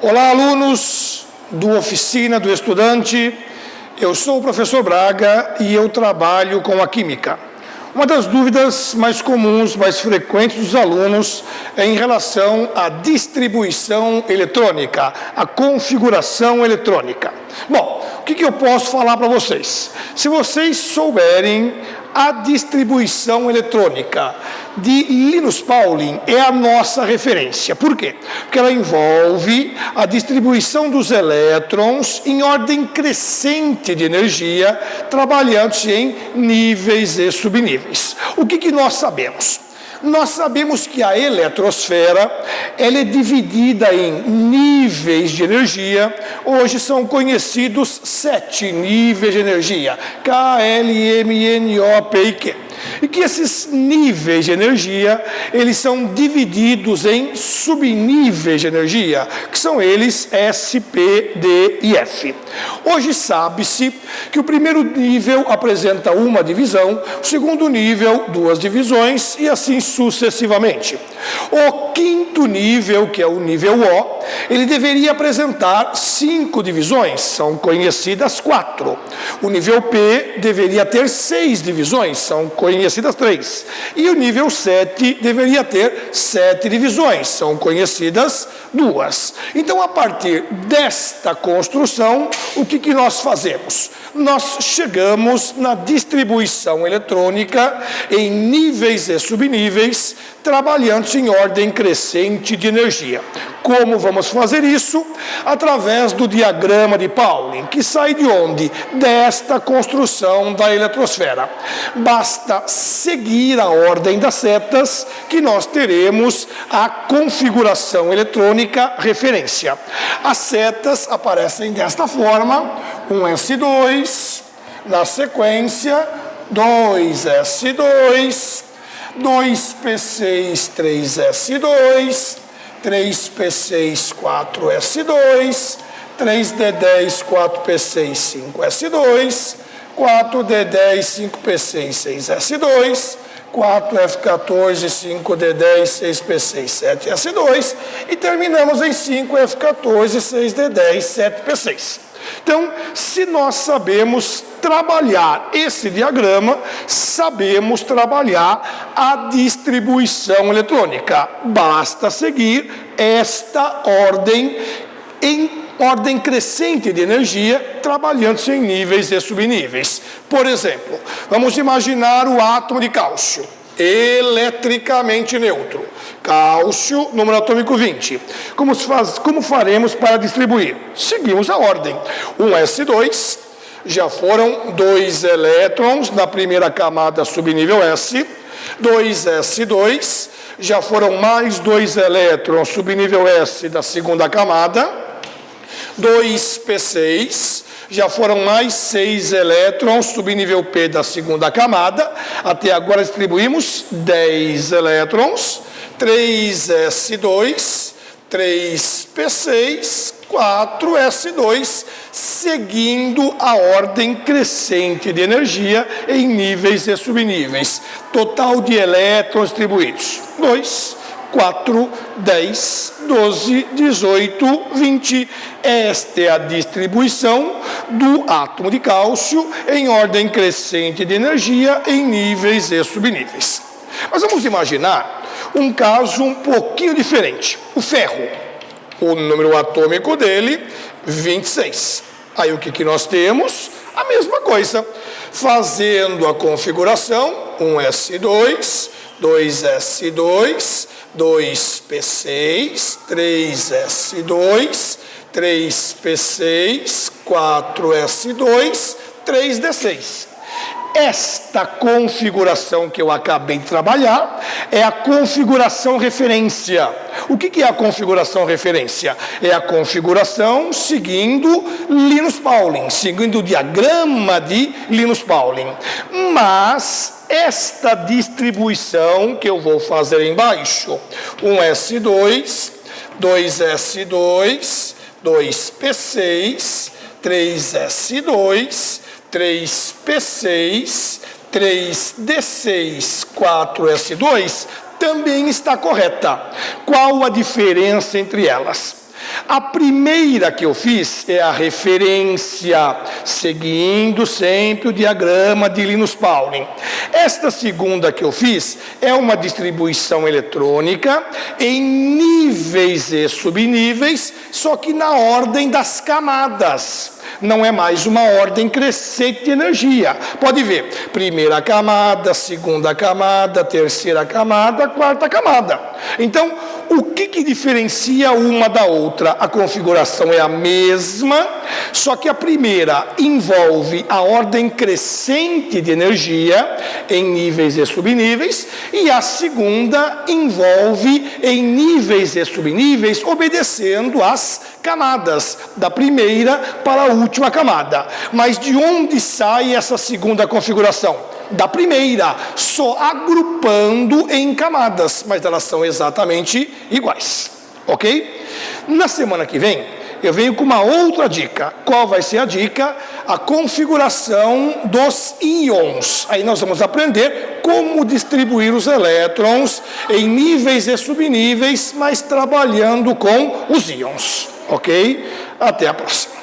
Olá, alunos do Oficina do Estudante. Eu sou o professor Braga e eu trabalho com a química. Uma das dúvidas mais comuns, mais frequentes dos alunos é em relação à distribuição eletrônica, à configuração eletrônica. Bom, o que eu posso falar para vocês? Se vocês souberem, a distribuição eletrônica de Linus Pauling é a nossa referência. Por quê? Porque ela envolve a distribuição dos elétrons em ordem crescente de energia, trabalhando-se em níveis e subníveis. O que nós sabemos? Nós sabemos que a eletrosfera ela é dividida em níveis de energia. Hoje são conhecidos 7 níveis de energia: K, L, M, N, O, P e Q. E que esses níveis de energia, eles são divididos em subníveis de energia, que são eles S, P, D e F. Hoje sabe-se que o primeiro nível apresenta uma divisão, o segundo nível, 2 divisões e assim sucessivamente. O quinto nível, que é o nível O, ele deveria apresentar 5 divisões, são conhecidas 4. O nível P deveria ter 6 divisões, são conhecidas 3. E o nível 7 deveria ter 7 divisões, são conhecidas 2. Então, a partir desta construção, o que nós fazemos? Nós chegamos na distribuição eletrônica em níveis e subníveis, trabalhando em ordem crescente de energia. Como vamos fazer isso? Através do diagrama de Pauling, que sai de onde? Desta construção da eletrosfera. Basta seguir a ordem das setas que nós teremos a configuração eletrônica referência. As setas aparecem desta forma: um S2, na sequência 2S2, 2P6, 3S2, 3P6, 4S2, 3D10, 4P6, 5S2, 4D10, 5P6, 6S2, 4F14, 5D10, 6P6, 7S2 e terminamos em 5F14, 6D10, 7P6. Então, se nós sabemos trabalhar esse diagrama, sabemos trabalhar a distribuição eletrônica. Basta seguir esta ordem em ordem crescente de energia, trabalhando-se em níveis e subníveis. Por exemplo, vamos imaginar o átomo de cálcio, eletricamente neutro. Cálcio, número atômico 20. Como faremos para distribuir? Seguimos a ordem. Um S2, já foram 2 elétrons na primeira camada subnível S. 2S2, já foram mais 2 elétrons subnível S da segunda camada. 2P6, já foram mais 6 elétrons subnível P da segunda camada. Até agora distribuímos 10 elétrons. 3S2, 3P6, 4S2, seguindo a ordem crescente de energia em níveis e subníveis. Total de elétrons distribuídos: 2, 4, 10, 12, 18, 20. Esta é a distribuição do átomo de cálcio em ordem crescente de energia em níveis e subníveis. Mas vamos imaginar um caso um pouquinho diferente. O ferro, o número atômico dele, 26. Aí o que nós temos? A mesma coisa. Fazendo a configuração, 1S2, 2S2, 2P6, 3S2, 3P6, 4S2, 3D6. Esta configuração que eu acabei de trabalhar é a configuração referência. O que é a configuração referência? É a configuração seguindo Linus Pauling, seguindo o diagrama de Linus Pauling. Mas esta distribuição que eu vou fazer embaixo, 1S2, 2S2, 2P6, 3S2, 3P6, 3D6, 4S2, também está correta. Qual a diferença entre elas? A primeira que eu fiz é a referência, seguindo sempre o diagrama de Linus Pauling. Esta segunda que eu fiz é uma distribuição eletrônica em níveis e subníveis, só que na ordem das camadas. Não é mais uma ordem crescente de energia. Pode ver, primeira camada, segunda camada, terceira camada, quarta camada. Então, o que diferencia uma da outra? A configuração é a mesma, só que a primeira envolve a ordem crescente de energia em níveis e subníveis, e a segunda envolve em níveis e subníveis, obedecendo às camadas, da primeira para a última camada. Mas de onde sai essa segunda configuração? Da primeira, só agrupando em camadas, mas elas são exatamente iguais, ok? Na semana que vem, eu venho com uma outra dica. Qual vai ser a dica? A configuração dos íons. Aí nós vamos aprender como distribuir os elétrons em níveis e subníveis, mas trabalhando com os íons, ok? Até a próxima.